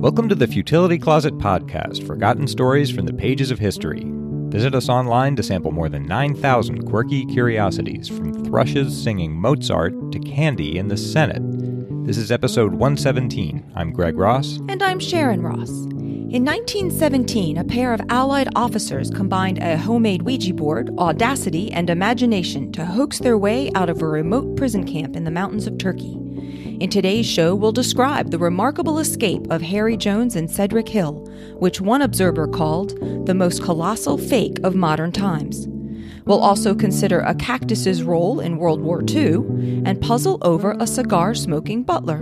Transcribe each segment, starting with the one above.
Welcome to the Futility Closet Podcast, forgotten stories from the pages of history. Visit us online to sample more than 9,000 quirky curiosities, from thrushes singing Mozart to candy in the Senate. This is episode 117. I'm Greg Ross. And I'm Sharon Ross. In 1917, a pair of Allied officers combined a homemade Ouija board, audacity, and imagination to hoax their way out of a remote prison camp in the mountains of Turkey. In today's show, we'll describe the remarkable escape of Harry Jones and Cedric Hill, which one observer called the most colossal fake of modern times. We'll also consider a cactus's role in World War II and puzzle over a cigar-smoking butler.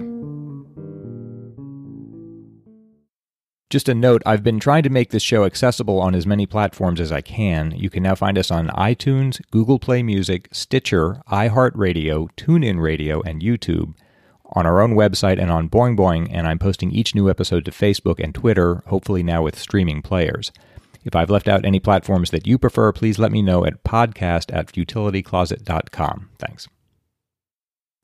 Just a note, I've been trying to make this show accessible on as many platforms as I can. You can now find us on iTunes, Google Play Music, Stitcher, iHeartRadio, TuneIn Radio, and YouTube, on our own website and on Boing Boing, and I'm posting each new episode to Facebook and Twitter, hopefully now with streaming players. If I've left out any platforms that you prefer, please let me know at podcast@futilitycloset.com. Thanks.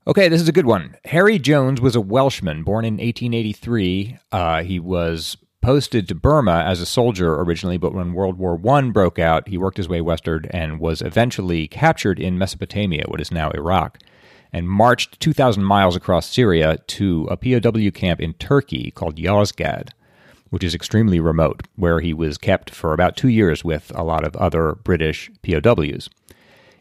Okay, this is a good one. Harry Jones was a Welshman born in 1883. He was posted to Burma as a soldier originally, but when World War I broke out, he worked his way westward and was eventually captured in Mesopotamia, what is now Iraq, and marched 2,000 miles across Syria to a POW camp in Turkey called Yozgad, which is extremely remote, where he was kept for about 2 years with a lot of other British POWs.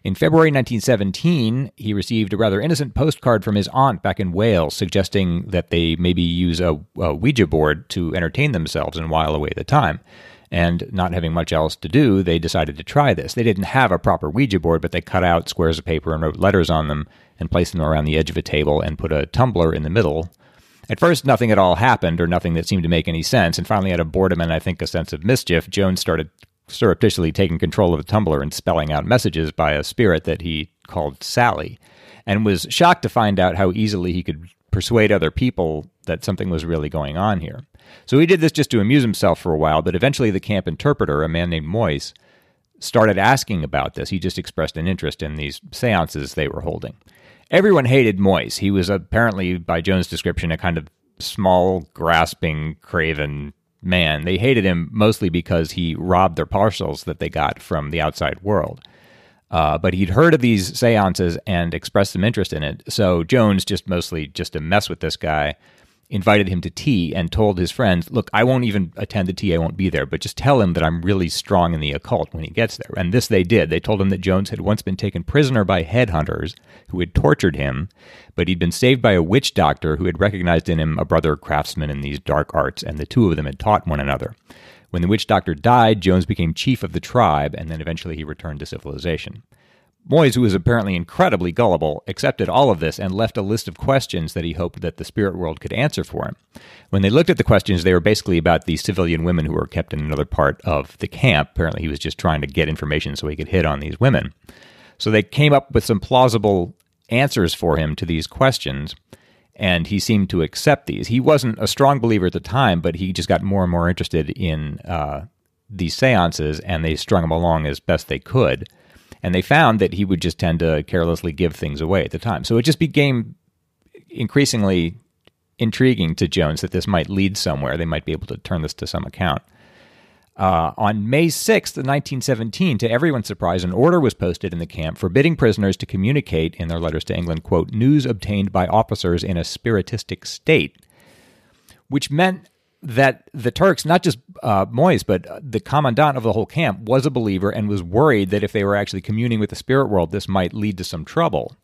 In February 1917, he received a rather innocent postcard from his aunt back in Wales suggesting that they maybe use a Ouija board to entertain themselves and while away the time. And not having much else to do, they decided to try this. They didn't have a proper Ouija board, but they cut out squares of paper and wrote letters on them and placed them around the edge of a table and put a tumbler in the middle. At first, nothing at all happened, or nothing that seemed to make any sense, and finally, out of boredom and I think a sense of mischief, Jones started surreptitiously taking control of the tumbler and spelling out messages by a spirit that he called Sally, and was shocked to find out how easily he could persuade other people that something was really going on here. So he did this just to amuse himself for a while, but eventually the camp interpreter, a man named Moyse, started asking about this. He just expressed an interest in these seances they were holding. Everyone hated Moyse. He was apparently, by Jones' description, a kind of small, grasping, craven man. They hated him mostly because he robbed their parcels that they got from the outside world. But he'd heard of these seances and expressed some interest in it. So Jones, mostly to mess with this guy, invited him to tea and told his friends, look, I won't even attend the tea, I won't be there, but just tell him that I'm really strong in the occult when he gets there. And this they did. They told him that Jones had once been taken prisoner by headhunters who had tortured him, but he'd been saved by a witch doctor who had recognized in him a brother craftsman in these dark arts, and the two of them had taught one another. When the witch doctor died, Jones became chief of the tribe, and then eventually he returned to civilization. Moyse, who was apparently incredibly gullible, accepted all of this and left a list of questions that he hoped that the spirit world could answer for him. When they looked at the questions, they were basically about the civilian women who were kept in another part of the camp. Apparently, he was just trying to get information so he could hit on these women. So they came up with some plausible answers for him to these questions, and he seemed to accept these. He wasn't a strong believer at the time, but he just got more and more interested in these seances, and they strung him along as best they could. And they found that he would just tend to carelessly give things away at the time. So it just became increasingly intriguing to Jones that this might lead somewhere. They might be able to turn this to some account. On May 6th, 1917, to everyone's surprise, an order was posted in the camp forbidding prisoners to communicate, in their letters to England, quote, news obtained by officers in a spiritistic state, which meant that the Turks, not just Moyse, but the commandant of the whole camp, was a believer and was worried that if they were actually communing with the spirit world, this might lead to some trouble.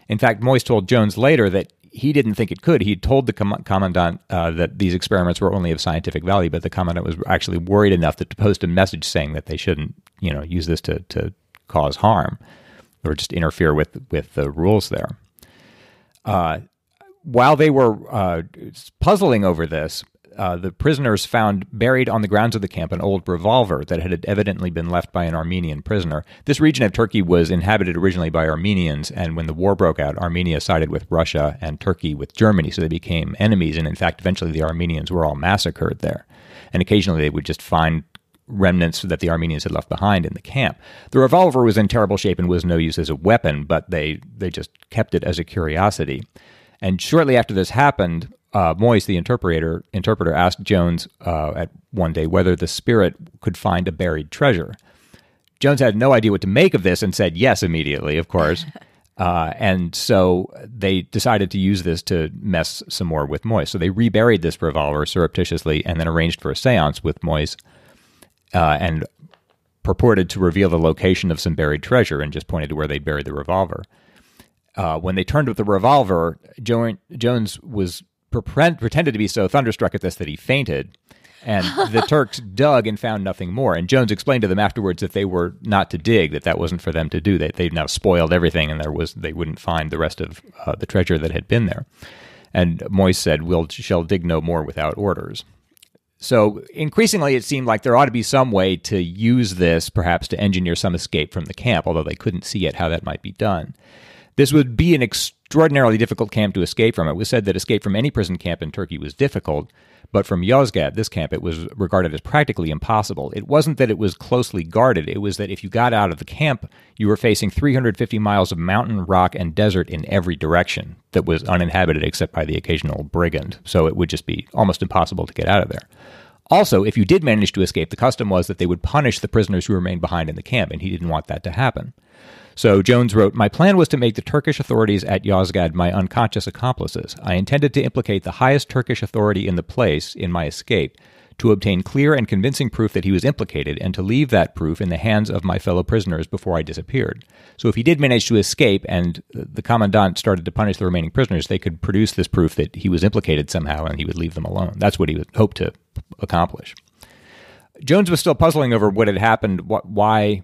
In fact, Moyse told Jones later that he didn't think it could. He told the commandant that these experiments were only of scientific value, but the commandant was actually worried enough to post a message saying that they shouldn't, use this to cause harm or just interfere with the rules there. While they were puzzling over this, the prisoners found buried on the grounds of the camp an old revolver that had evidently been left by an Armenian prisoner. This region of Turkey was inhabited originally by Armenians, and when the war broke out, Armenia sided with Russia and Turkey with Germany, so they became enemies, and in fact, eventually the Armenians were all massacred there. And occasionally they would just find remnants that the Armenians had left behind in the camp. The revolver was in terrible shape and was no use as a weapon, but they just kept it as a curiosity. And shortly after this happened, Moyes, the interpreter, asked Jones at one day whether the spirit could find a buried treasure. Jones had no idea what to make of this and said yes immediately, of course. And so they decided to use this to mess some more with Moyes. So they reburied this revolver surreptitiously and then arranged for a seance with Moyes and purported to reveal the location of some buried treasure and just pointed to where they'd buried the revolver. When they turned with the revolver, Jones was pretended to be so thunderstruck at this that he fainted. And the Turks dug and found nothing more. And Jones explained to them afterwards that they were not to dig, that wasn't for them to do. They'd now spoiled everything, and they wouldn't find the rest of the treasure that had been there. And Moyes said, "We shall dig no more without orders." So increasingly, it seemed like there ought to be some way to use this, perhaps to engineer some escape from the camp, although they couldn't see yet how that might be done. This would be an extraordinarily difficult camp to escape from. It was said that escape from any prison camp in Turkey was difficult, but from Yozgat, this camp, it was regarded as practically impossible. It wasn't that it was closely guarded. It was that if you got out of the camp, you were facing 350 miles of mountain, rock, and desert in every direction that was uninhabited except by the occasional brigand. So it would just be almost impossible to get out of there. Also, if you did manage to escape, the custom was that they would punish the prisoners who remained behind in the camp, and he didn't want that to happen. So Jones wrote, "My plan was to make the Turkish authorities at Yozgat my unconscious accomplices. I intended to implicate the highest Turkish authority in the place in my escape, to obtain clear and convincing proof that he was implicated, and to leave that proof in the hands of my fellow prisoners before I disappeared. So if he did manage to escape and the commandant started to punish the remaining prisoners, they could produce this proof that he was implicated somehow and he would leave them alone." That's what he would hope to accomplish. Jones was still puzzling over what had happened, why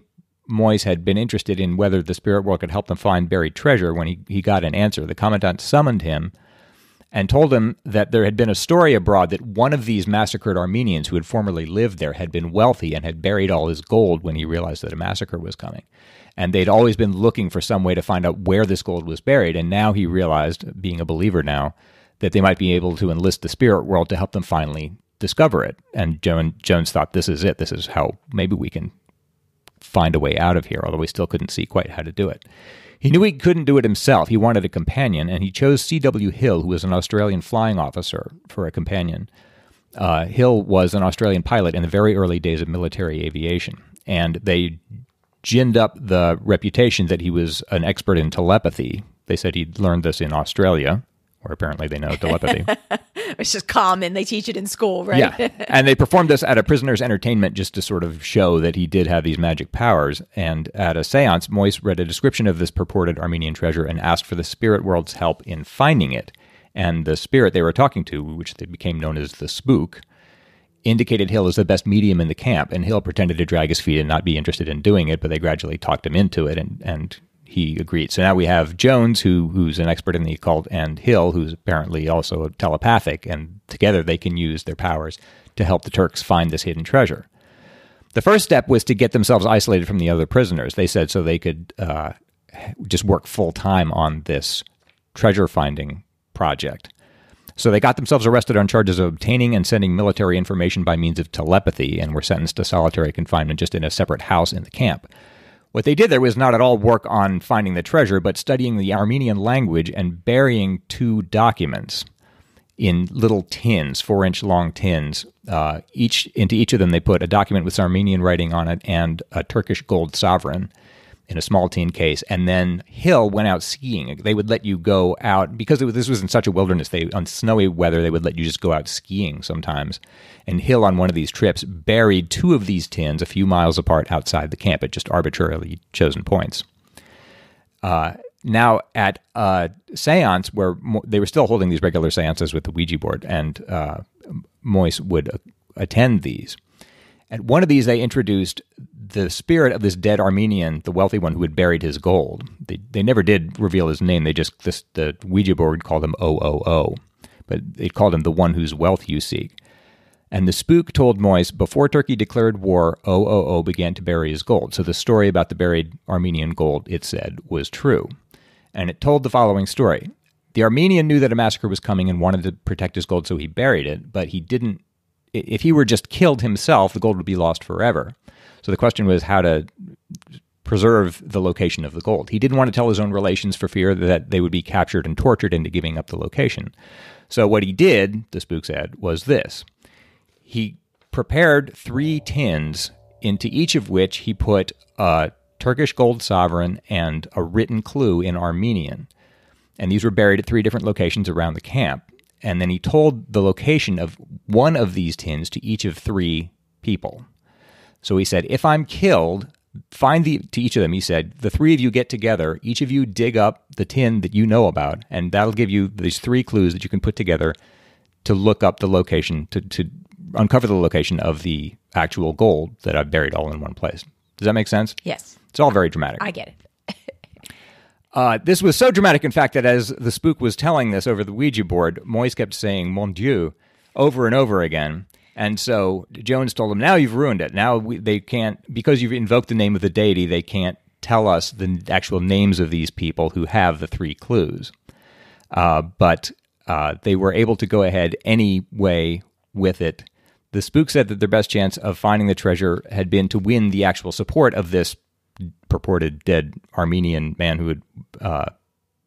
Moyes had been interested in whether the spirit world could help them find buried treasure when he got an answer. The commandant summoned him and told him that there had been a story abroad that one of these massacred Armenians who had formerly lived there had been wealthy and had buried all his gold when he realized that a massacre was coming. And they'd always been looking for some way to find out where this gold was buried, and now he realized, being a believer now, that they might be able to enlist the spirit world to help them finally discover it. And Jones thought, this is it. This is how maybe we can find a way out of here, although he still couldn't see quite how to do it. He knew he couldn't do it himself. He wanted a companion, and he chose C.W. Hill, who was an Australian flying officer, for a companion. Hill was an Australian pilot in the very early days of military aviation, and they ginned up the reputation that he was an expert in telepathy. They said he'd learned this in Australia, where apparently they know telepathy. It's just common. They teach it in school, right? Yeah. And they performed this at a prisoner's entertainment just to sort of show that he did have these magic powers. And at a seance, Moyes read a description of this purported Armenian treasure and asked for the spirit world's help in finding it. And the spirit they were talking to, which they became known as the spook, indicated Hill as the best medium in the camp. And Hill pretended to drag his feet and not be interested in doing it, but they gradually talked him into it, and he agreed. So now we have Jones, who's an expert in the occult, and Hill, who's apparently also telepathic, and together they can use their powers to help the Turks find this hidden treasure. The first step was to get themselves isolated from the other prisoners. They said so they could just work full-time on this treasure-finding project. So they got themselves arrested on charges of obtaining and sending military information by means of telepathy, and were sentenced to solitary confinement just in a separate house in the camp. What they did there was not at all work on finding the treasure, but studying the Armenian language and burying 2 documents in little tins, 4-inch long tins. Into each of them, they put a document with Armenian writing on it and a Turkish gold sovereign in a small tin case. And then Hill went out skiing. They would let you go out, because this was in such a wilderness, on snowy weather, they would let you just go out skiing sometimes. And Hill, on one of these trips, buried 2 of these tins a few miles apart outside the camp at just arbitrarily chosen points. Now, at a seance where they were still holding these regular seances with the Ouija board, and Moyes would attend these. At one of these, they introduced the spirit of this dead Armenian, the wealthy one who had buried his gold. They never did reveal his name. The Ouija board called him 000, but it called him the one whose wealth you seek. And the spook told Moyes, before Turkey declared war, 000 began to bury his gold. So the story about the buried Armenian gold, it said, was true. And it told the following story. The Armenian knew that a massacre was coming and wanted to protect his gold, so he buried it, but he didn't. If he were just killed himself, the gold would be lost forever. So the question was how to preserve the location of the gold. He didn't want to tell his own relations for fear that they would be captured and tortured into giving up the location. So what he did, the spook said, was this. He prepared 3 tins, into each of which he put a Turkish gold sovereign and a written clue in Armenian. And these were buried at 3 different locations around the camp. And then he told the location of one of these tins to each of 3 people. So he said, if I'm killed, to each of them, he said, the 3 of you get together, each of you dig up the tin that you know about, and that'll give you these 3 clues that you can put together to look up the location, to uncover the location of the actual gold that I've buried all in one place. Does that make sense? Yes. It's all very dramatic. I get it. This was so dramatic, in fact, that as the spook was telling this over the Ouija board, Moise kept saying, mon Dieu, over and over again. And so Jones told him, now you've ruined it. Now they can't, because you've invoked the name of the deity, they can't tell us the actual names of these people who have the 3 clues. But they were able to go ahead anyway with it. The spook said that their best chance of finding the treasure had been to win the actual support of this purported dead Armenian man who had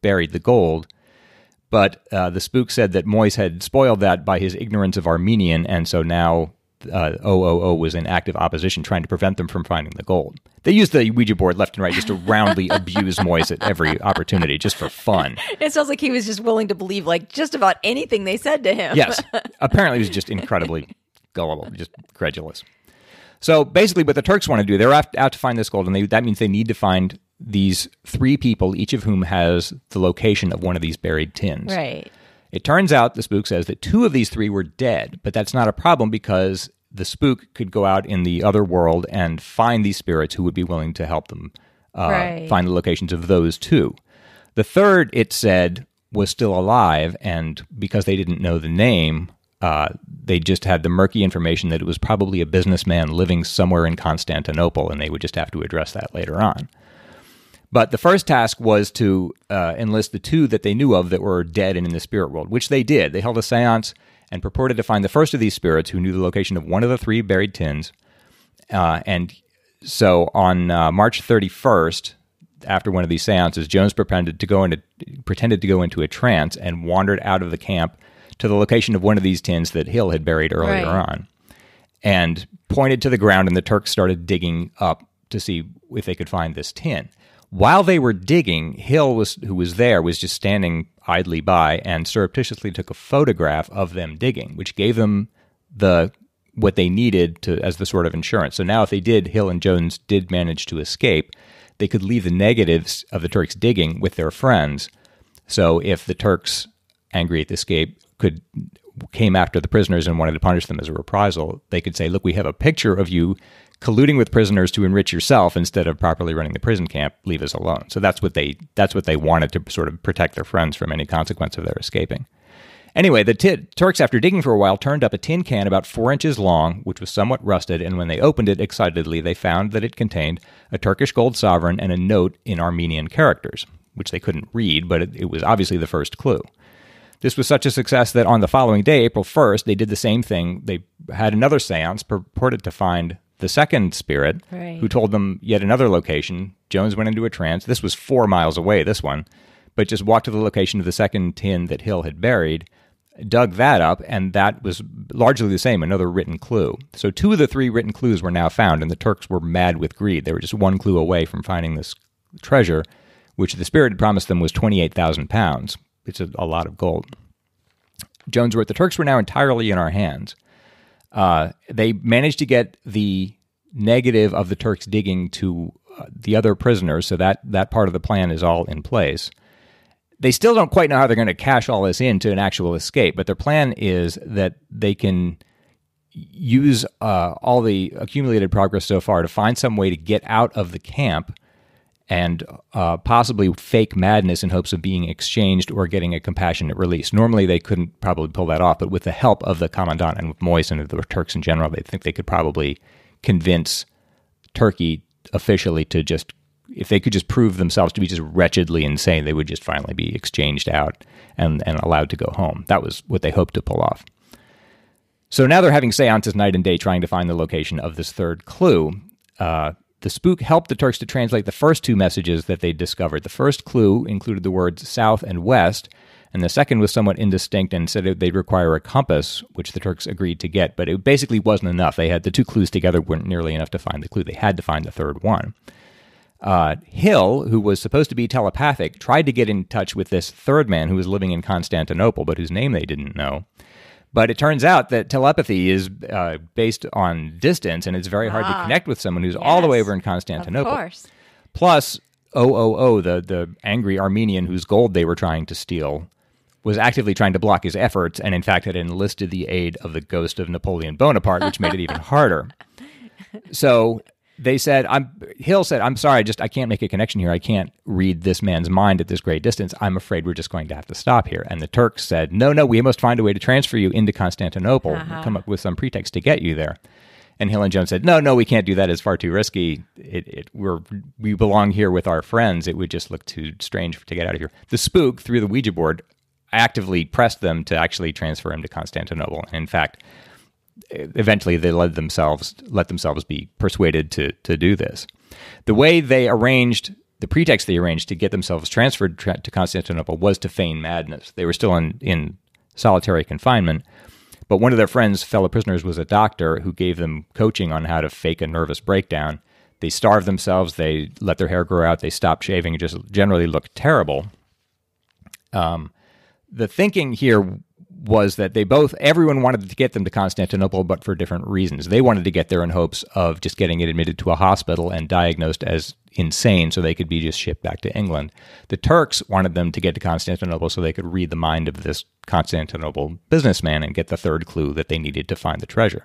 buried the gold. But the spook said that Moise had spoiled that by his ignorance of Armenian, and so now OOO was in active opposition, trying to prevent them from finding the gold. They used the Ouija board left and right just to roundly abuse Moise at every opportunity, just for fun. It sounds like he was just willing to believe just about anything they said to him. Yes. Apparently he was just incredibly gullible, just credulous. So basically what the Turks want to do, they're out to find this gold, and that means they need to find these 3 people, each of whom has the location of one of these buried tins. Right. It turns out, the spook says, that 2 of these 3 were dead, but that's not a problem because the spook could go out in the other world and find these spirits who would be willing to help them find the locations of those 2. The third, it said, was still alive, and because they didn't know the name, they just had the murky information that it was probably a businessman living somewhere in Constantinople, and they would just have to address that later on. But the first task was to enlist the 2 that they knew of that were dead and in the spirit world, which they did. They held a seance and purported to find the first of these spirits who knew the location of one of the 3 buried tins. And so on March 31st, after one of these seances, Jones pretended to go into a trance and wandered out of the camp to the location of one of these tins that Hill had buried earlier on, and pointed to the ground, and the Turks started digging up to see if they could find this tin. While they were digging, Hill, who was there, was just standing idly by and surreptitiously took a photograph of them digging, which gave them what they needed as the sort of insurance. So now if Hill and Jones did manage to escape, they could leave the negatives of the Turks digging with their friends. So if the Turks, angry at the escape, came after the prisoners and wanted to punish them as a reprisal, they could say, look, we have a picture of you colluding with prisoners to enrich yourself instead of properly running the prison camp. Leave us alone. So that's what they wanted to sort of protect their friends from any consequence of their escaping. Anyway, the Turks, after digging for a while, turned up a tin can about 4 inches long, which was somewhat rusted, and when they opened it excitedly, they found that it contained a Turkish gold sovereign and a note in Armenian characters, which they couldn't read, but it was obviously the first clue. This was such a success that on the following day, April 1st, they did the same thing. They had another seance, purported to find the second spirit, who told them yet another location. Jones went into a trance. This was 4 miles away, this one, but just walked to the location of the second tin that Hill had buried, dug that up, and that was largely the same, another written clue. So 2 of the 3 written clues were now found, and the Turks were mad with greed. They were just 1 clue away from finding this treasure, which the spirit had promised them was 28,000 pounds. It's a lot of gold. Jones wrote, the Turks were now entirely in our hands. They managed to get the negative of the Turks digging to the other prisoners, so that part of the plan is all in place. They still don't quite know how they're going to cash all this into an actual escape, but their plan is that they can use all the accumulated progress so far to find some way to get out of the camp and possibly fake madness in hopes of being exchanged or getting a compassionate release. Normally, they couldn't probably pull that off, but with the help of the commandant and with Moise and the Turks in general, they think they could probably convince Turkey officially to just, if they could just prove themselves to be just wretchedly insane, they would just finally be exchanged out and allowed to go home. That was what they hoped to pull off. So now they're having seances night and day trying to find the location of this third clue. The spook helped the Turks to translate the first two messages that they discovered. The first clue included the words south and west, and the second was somewhat indistinct and said they'd require a compass, which the Turks agreed to get, but it basically wasn't enough. They had the two clues together weren't nearly enough to find the clue. They had to find the third one. Hill, who was supposed to be telepathic, tried to get in touch with this third man who was living in Constantinople, but whose name they didn't know. But it turns out that telepathy is based on distance, and it's very hard to connect with someone who's all the way over in Constantinople. Of course. Plus, the angry Armenian whose gold they were trying to steal, was actively trying to block his efforts, and in fact had enlisted the aid of the ghost of Napoleon Bonaparte, which made it even harder. So Hill said, I'm sorry, I can't make a connection here. I can't read this man's mind at this great distance. I'm afraid we're just going to have to stop here. And the Turks said, no, we must find a way to transfer you into Constantinople and come up with some pretext to get you there. And Hill and Jones said, no, we can't do that. It's far too risky. We belong here with our friends. It would just look too strange to get out of here. The spook, through the Ouija board, actively pressed them to actually transfer him to Constantinople. And in fact, eventually they let themselves be persuaded to do this. The way they arranged, the pretext they arranged to get themselves transferred to Constantinople was to feign madness. They were still in solitary confinement, but one of their friends, fellow prisoners, was a doctor who gave them coaching on how to fake a nervous breakdown. They starved themselves, they let their hair grow out, they stopped shaving, and just generally looked terrible. The thinking here was that everyone wanted to get them to Constantinople, but for different reasons. They wanted to get there in hopes of just getting it admitted to a hospital and diagnosed as insane so they could be just shipped back to England. The Turks wanted them to get to Constantinople so they could read the mind of this Constantinople businessman and get the third clue that they needed to find the treasure.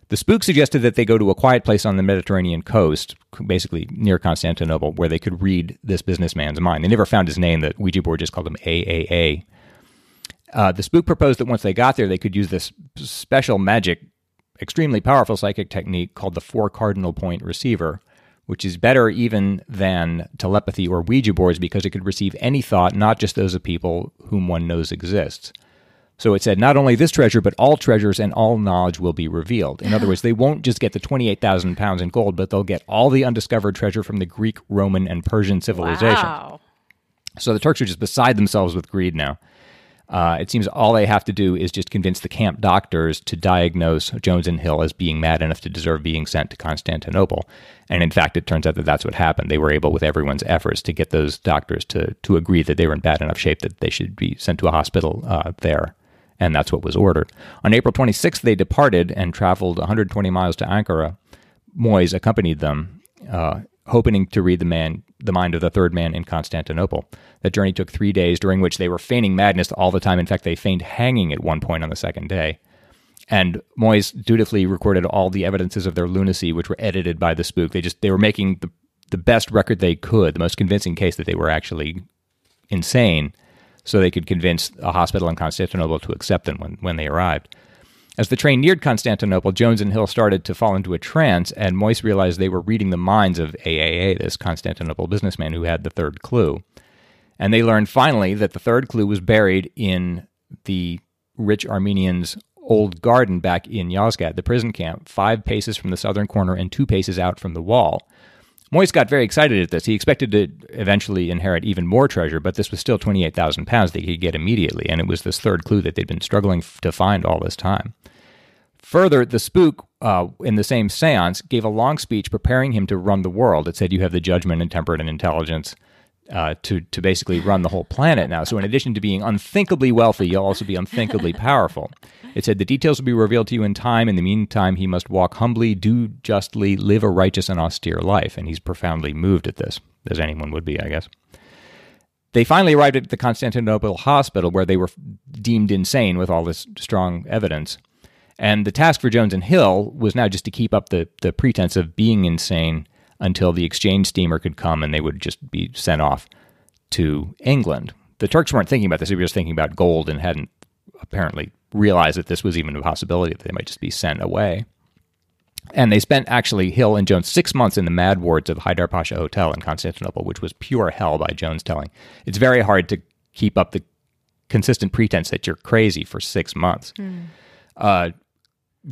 The spook suggested that they go to a quiet place on the Mediterranean coast, basically near Constantinople, where they could read this businessman's mind. They never found his name. The Ouija board just called him AAA. The spook proposed that once they got there, they could use this special magic, extremely powerful psychic technique called the 4 cardinal point receiver, which is better even than telepathy or Ouija boards because it could receive any thought, not just those of people whom one knows exists. So it said, not only this treasure, but all treasures and all knowledge will be revealed. In other words, they won't just get the 28,000 pounds in gold, but they'll get all the undiscovered treasure from the Greek, Roman, and Persian civilization. Wow. So the Turks are just beside themselves with greed now. It seems all they have to do is just convince the camp doctors to diagnose Jones and Hill as being mad enough to deserve being sent to Constantinople. And in fact, it turns out that that's what happened. They were able, with everyone's efforts, to get those doctors to agree that they were in bad enough shape that they should be sent to a hospital there. And that's what was ordered. On April 26th, they departed and traveled 120 miles to Ankara. Moyes accompanied them, hoping to read the mind of the third man in Constantinople. That journey took 3 days, during which they were feigning madness all the time. In fact, they feigned hanging at one point on the second day. And Moyes dutifully recorded all the evidences of their lunacy, which were edited by the spook. They were making the best record they could, the most convincing case that they were actually insane, so they could convince a hospital in Constantinople to accept them when they arrived. As the train neared Constantinople, Jones and Hill started to fall into a trance, and Moyes realized they were reading the minds of AAA, this Constantinople businessman who had the third clue. And they learned finally that the third clue was buried in the rich Armenians' old garden back in Yozgat, the prison camp, 5 paces from the southern corner and 2 paces out from the wall. Moyes got very excited at this. He expected to eventually inherit even more treasure, but this was still 28,000 pounds that he could get immediately, and it was this third clue that they'd been struggling to find all this time. Further, the spook, in the same seance, gave a long speech preparing him to run the world. It said you have the judgment and temperament and intelligence to basically run the whole planet now. So in addition to being unthinkably wealthy, you'll also be unthinkably powerful. It said the details will be revealed to you in time. In the meantime, he must walk humbly, do justly, live a righteous and austere life. And he's profoundly moved at this, as anyone would be, I guess. They finally arrived at the Constantinople hospital, where they were deemed insane with all this strong evidence. And the task for Jones and Hill was now just to keep up the pretense of being insane until the exchange steamer could come and they would just be sent off to England. The Turks weren't thinking about this. They were just thinking about gold and hadn't apparently realized that this was even a possibility, that they might just be sent away. And they spent, actually, Hill and Jones, 6 months in the mad wards of Haidar Pasha Hotel in Constantinople, which was pure hell by Jones' telling. It's very hard to keep up the consistent pretense that you're crazy for 6 months.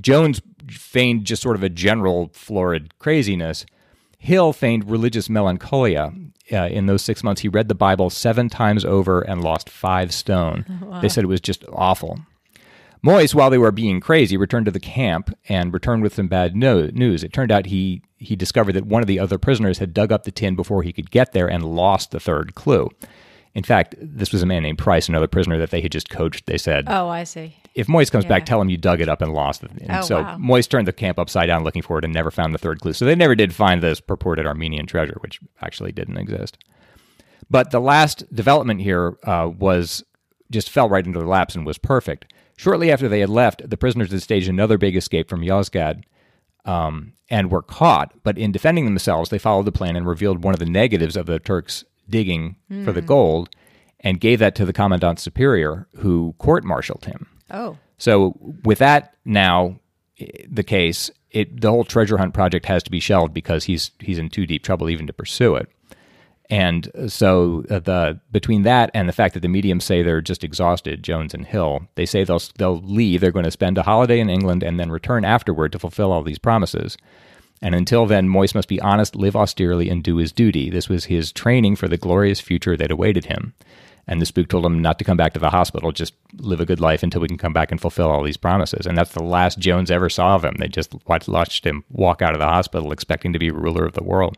Jones feigned just sort of a general florid craziness, Hill feigned religious melancholia. In those 6 months, he read the Bible 7 times over and lost 5 stone. Wow. They said it was just awful. Moyse, while they were being crazy, returned to the camp and returned with some bad news. It turned out he discovered that one of the other prisoners had dug up the tin before he could get there and lost the third clue. In fact, this was a man named Price, another prisoner that they had just coached. They said, "Oh, I see. If Moyse comes back, tell him you dug it up and lost it." And wow. Moyse turned the camp upside down looking for it and never found the third clue. So they never did find this purported Armenian treasure, which actually didn't exist. But the last development here just fell right into their laps and was perfect. Shortly after they had left, the prisoners had staged another big escape from Yozgad and were caught. But in defending themselves, they followed the plan and revealed one of the negatives of the Turks' digging for the gold and gave that to the commandant superior, who court-martialed him. Oh. So with that now the case, the whole treasure hunt project has to be shelved because he's in too deep trouble even to pursue it. And so between that and the fact that the mediums say they're just exhausted, Jones and Hill, they say they'll leave. They're going to spend a holiday in England and then return afterward to fulfill all these promises. And until then, Moyse must be honest, live austerely, and do his duty. This was his training for the glorious future that awaited him. And the spook told him not to come back to the hospital, just live a good life until we can come back and fulfill all these promises. And that's the last Jones ever saw of him. They just watched him walk out of the hospital expecting to be ruler of the world.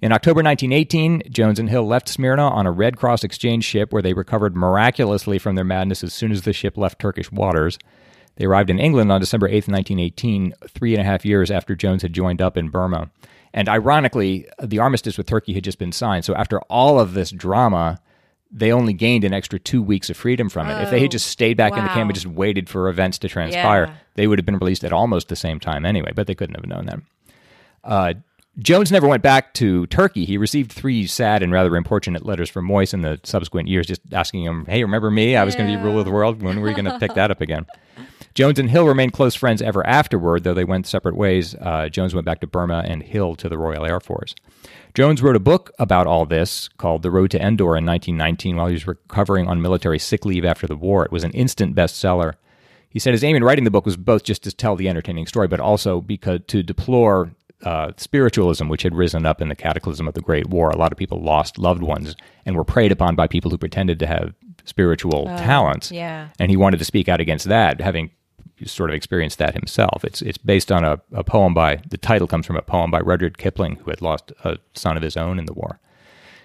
In October 1918, Jones and Hill left Smyrna on a Red Cross exchange ship where they recovered miraculously from their madness as soon as the ship left Turkish waters. They arrived in England on December 8th, 1918, 3.5 years after Jones had joined up in Burma. And ironically, the armistice with Turkey had just been signed. So after all of this drama, they only gained an extra 2 weeks of freedom from it. If they had just stayed back in the camp and just waited for events to transpire, they would have been released at almost the same time anyway, but they couldn't have known that. Jones never went back to Turkey. He received 3 sad and rather importunate letters from Moyse in the subsequent years, just asking him, hey, remember me? I was going to be ruler of the world. When were you going to pick that up again? Jones and Hill remained close friends ever afterward, though they went separate ways. Jones went back to Burma and Hill to the Royal Air Force. Jones wrote a book about all this called The Road to En-dor in 1919 while he was recovering on military sick leave after the war. It was an instant bestseller. He said his aim in writing the book was both just to tell the entertaining story, but also because to deplore spiritualism, which had risen up in the cataclysm of the Great War. A lot of people lost loved ones and were preyed upon by people who pretended to have spiritual talents. Yeah. And he wanted to speak out against that, having sort of experienced that himself. It's based on a poem the title comes from a poem by Rudyard Kipling, who had lost a son of his own in the war.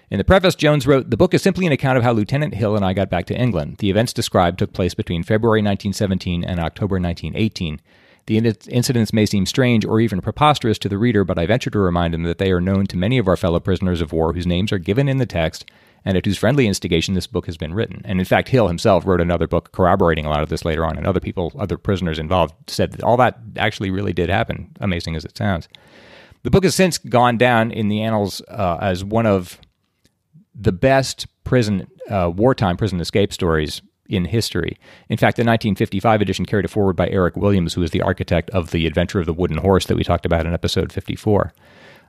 In the preface, Jones wrote, "The book is simply an account of how Lieutenant Hill and I got back to England. The events described took place between February 1917 and October 1918. The incidents may seem strange or even preposterous to the reader, but I venture to remind him that they are known to many of our fellow prisoners of war whose names are given in the text and at whose friendly instigation this book has been written." And in fact, Hill himself wrote another book corroborating a lot of this later on, and other prisoners involved said that all that actually really did happen, amazing as it sounds. The book has since gone down in the annals as one of the best wartime prison escape stories in history. In fact, the 1955 edition carried it forward by Eric Williams, who is the architect of The Adventure of the Wooden Horse that we talked about in episode 54.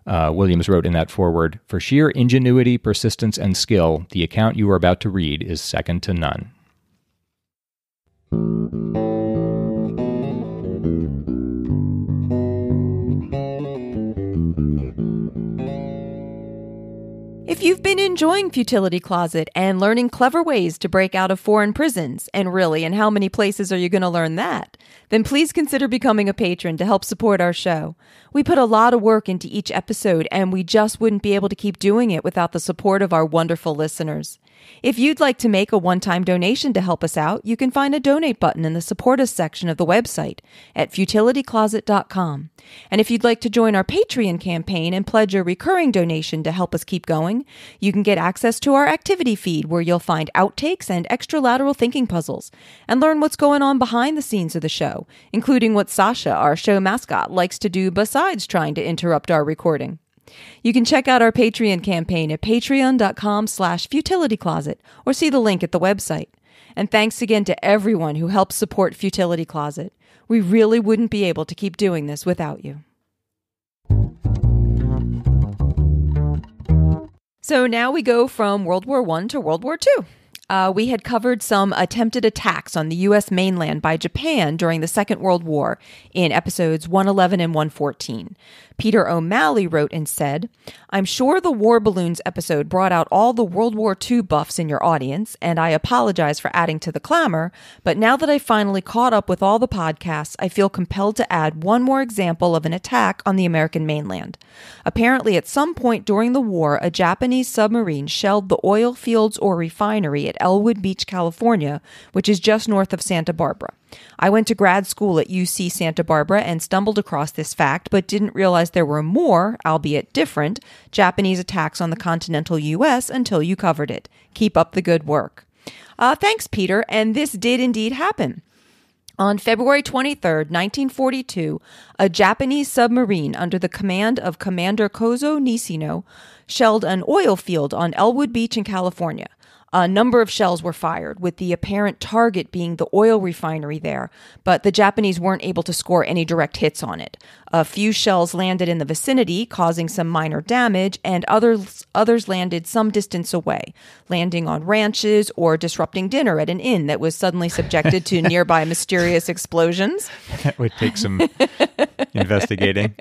Williams wrote in that foreword, "For sheer ingenuity, persistence, and skill, the account you are about to read is second to none." If you've been enjoying Futility Closet and learning clever ways to break out of foreign prisons, and really, in how many places are you going to learn that? Then please consider becoming a patron to help support our show. We put a lot of work into each episode, and we just wouldn't be able to keep doing it without the support of our wonderful listeners. If you'd like to make a one-time donation to help us out, you can find a donate button in the Support Us section of the website at futilitycloset.com. And if you'd like to join our Patreon campaign and pledge a recurring donation to help us keep going, you can get access to our activity feed where you'll find outtakes and extra lateral thinking puzzles and learn what's going on behind the scenes of the show, including what Sasha, our show mascot, likes to do besides trying to interrupt our recording. You can check out our Patreon campaign at patreon.com/futilitycloset or see the link at the website. And thanks again to everyone who helps support Futility Closet. We really wouldn't be able to keep doing this without you. So now we go from World War I to World War II. We had covered some attempted attacks on the U.S. mainland by Japan during the Second World War in episodes 111 and 114. Peter O'Malley wrote and said, "I'm sure the War Balloons episode brought out all the World War II buffs in your audience, and I apologize for adding to the clamor, but now that I finally caught up with all the podcasts, I feel compelled to add one more example of an attack on the American mainland. Apparently, at some point during the war, a Japanese submarine shelled the oil fields or refinery at Elwood Beach, California, which is just north of Santa Barbara. I went to grad school at UC Santa Barbara and stumbled across this fact, but didn't realize there were more, albeit different, Japanese attacks on the continental U.S. until you covered it. Keep up the good work." Thanks, Peter, and this did indeed happen. On February 23, 1942, a Japanese submarine under the command of Commander Kozo Nishino shelled an oil field on Elwood Beach in California. A number of shells were fired, with the apparent target being the oil refinery there, but the Japanese weren't able to score any direct hits on it. A few shells landed in the vicinity, causing some minor damage, and others landed some distance away, landing on ranches or disrupting dinner at an inn that was suddenly subjected to nearby mysterious explosions. That would take some investigating.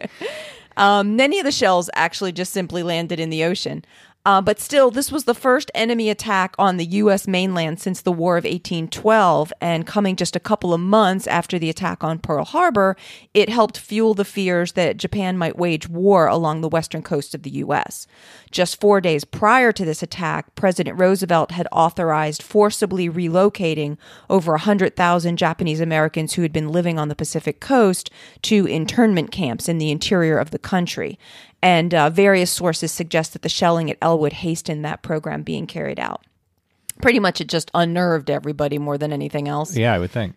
Many of the shells actually just simply landed in the ocean. But still, this was the first enemy attack on the U.S. mainland since the War of 1812, and coming just a couple of months after the attack on Pearl Harbor, it helped fuel the fears that Japan might wage war along the western coast of the U.S. Just 4 days prior to this attack, President Roosevelt had authorized forcibly relocating over 100,000 Japanese Americans who had been living on the Pacific coast to internment camps in the interior of the country. And various sources suggest that the shelling at Elwood hastened that program being carried out. Pretty much it just unnerved everybody more than anything else. Yeah, I would think.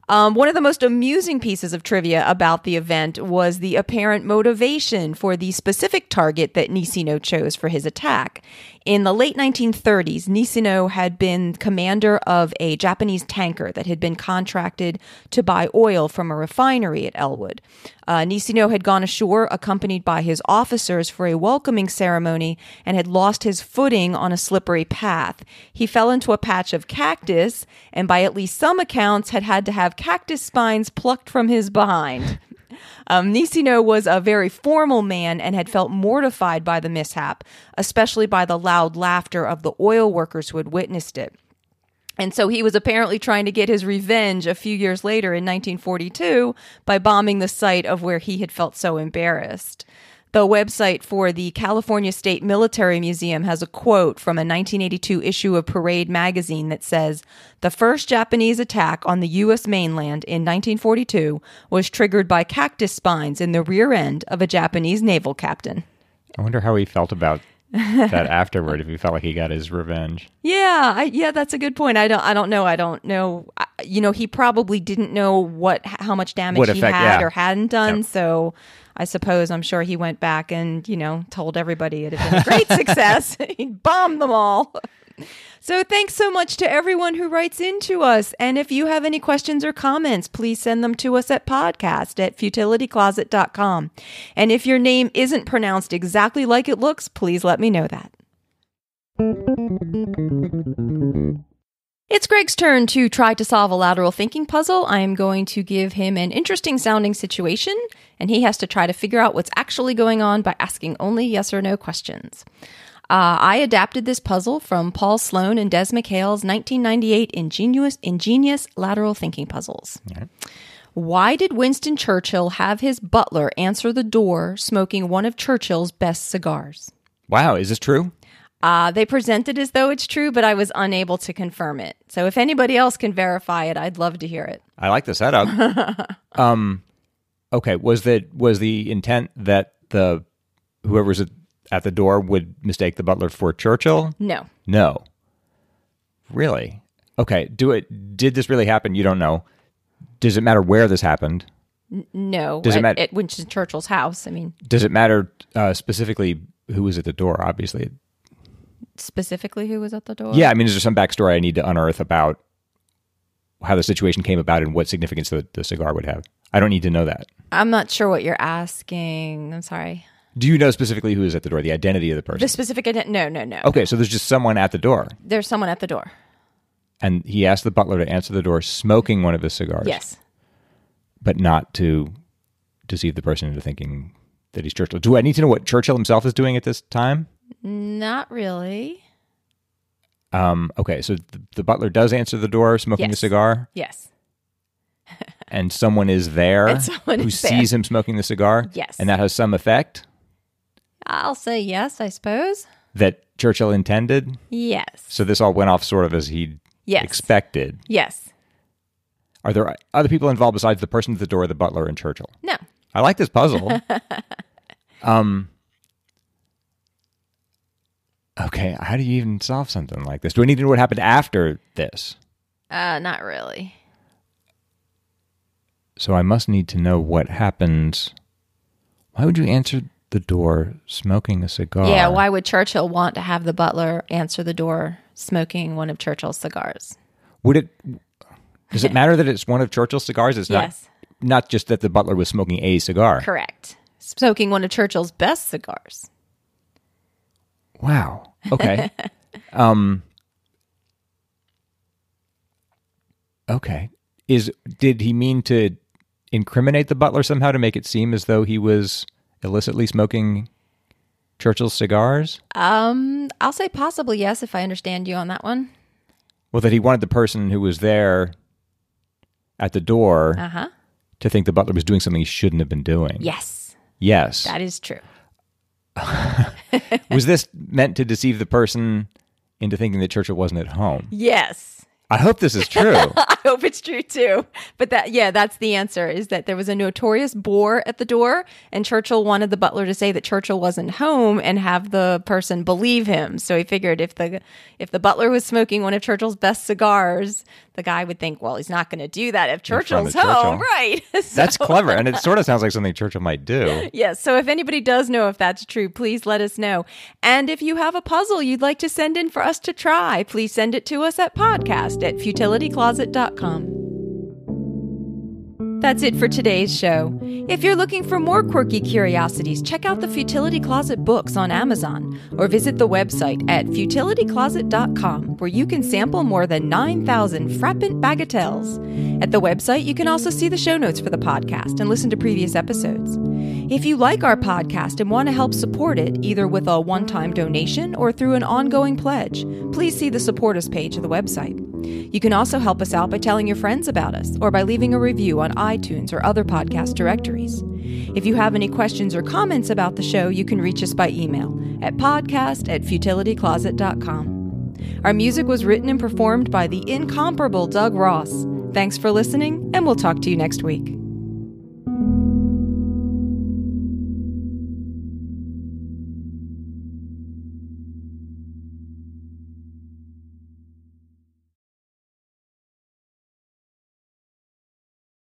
One of the most amusing pieces of trivia about the event was the apparent motivation for the specific target that Nishino chose for his attack. In the late 1930s, Nishino had been commander of a Japanese tanker that had been contracted to buy oil from a refinery at Elwood. Nishino had gone ashore accompanied by his officers for a welcoming ceremony and had lost his footing on a slippery path. He fell into a patch of cactus and by at least some accounts had to have cactus spines plucked from his behind. Nishino was a very formal man and had felt mortified by the mishap, especially by the loud laughter of the oil workers who had witnessed it. And so he was apparently trying to get his revenge a few years later in 1942 by bombing the site of where he had felt so embarrassed. The website for the California State Military Museum has a quote from a 1982 issue of Parade magazine that says, "The first Japanese attack on the U.S. mainland in 1942 was triggered by cactus spines in the rear end of a Japanese naval captain." I wonder how he felt about that afterward, if he felt like he got his revenge. Yeah, that's a good point. I don't know. He probably didn't know how much damage he had or hadn't done, so I'm sure he went back and, told everybody it had been a great success. He bombed them all. So thanks so much to everyone who writes into us. And if you have any questions or comments, please send them to us at podcast@futilitycloset.com. And if your name isn't pronounced exactly like it looks, please let me know that. It's Greg's turn to try to solve a lateral thinking puzzle. I am going to give him an interesting sounding situation, and he has to try to figure out what's actually going on by asking only yes or no questions. I adapted this puzzle from Paul Sloan and Des McHale's 1998 ingenious lateral thinking puzzles. Okay. Why did Winston Churchill have his butler answer the door smoking one of Churchill's best cigars? Wow, is this true? They present it as though it's true, but I was unable to confirm it. So if anybody else can verify it, I'd love to hear it. I like the setup. Okay, was the intent that whoever's at the door would mistake the butler for Churchill? No. No. Really? Okay. Did this really happen? You don't know. Does it matter where this happened? No. Does it matter at Winston Churchill's house? Does it matter specifically who was at the door? Obviously. Specifically, who was at the door? Yeah. Is there some backstory I need to unearth about how the situation came about and what significance the cigar would have? I don't need to know that. I'm not sure what you're asking. I'm sorry. Do you know specifically who is at the door, the identity of the person? The specific identity? No. Okay, so there's just someone at the door. There's someone at the door. And he asked the butler to answer the door smoking one of his cigars. Yes. But not to deceive the person into thinking that he's Churchill. Do I need to know what Churchill himself is doing at this time? Not really. Okay, so the butler does answer the door smoking a cigar? Yes. And someone is there who sees him smoking the cigar? Yes. And that has some effect? I'll say yes, I suppose. That Churchill intended? Yes. So this all went off sort of as he expected? Yes. Are there other people involved besides the person at the door, the butler, and Churchill? No. I like this puzzle. Okay, how do you even solve something like this? Do I need to know what happened after this? Not really. So I must need to know what happened. Why would you answer the door smoking a cigar? Yeah, why would Churchill want to have the butler answer the door smoking one of Churchill's cigars? Does it matter that it's one of Churchill's cigars? It's not just that the butler was smoking a cigar. Correct. Smoking one of Churchill's best cigars. Wow. Okay. Okay. Did he mean to incriminate the butler somehow to make it seem as though he was illicitly smoking Churchill's cigars? I'll say possibly yes, if I understand you on that one. Well, that he wanted the person who was there at the door to think the butler was doing something he shouldn't have been doing. Yes. Yes. That is true. Was this meant to deceive the person into thinking that Churchill wasn't at home? Yes. I hope this is true. I hope it's true too. But that's the answer, is that there was a notorious bore at the door, and Churchill wanted the butler to say that Churchill wasn't home and have the person believe him. So he figured if the butler was smoking one of Churchill's best cigars, the guy would think, well, he's not going to do that if Churchill's home. Right. That's clever. And it sort of sounds like something Churchill might do. Yes. So if anybody does know if that's true, please let us know. And if you have a puzzle you'd like to send in for us to try, please send it to us at podcast@futilitycloset.com. That's it for today's show. If you're looking for more quirky curiosities, check out the Futility Closet books on Amazon or visit the website at futilitycloset.com, where you can sample more than 9,000 frappant bagatelles. At the website, you can also see the show notes for the podcast and listen to previous episodes. If you like our podcast and want to help support it, either with a one-time donation or through an ongoing pledge, please see the Support Us page of the website. You can also help us out by telling your friends about us or by leaving a review on iTunes or other podcast directories. If you have any questions or comments about the show, you can reach us by email at podcast@futilitycloset.com. Our music was written and performed by the incomparable Doug Ross. Thanks for listening, and we'll talk to you next week.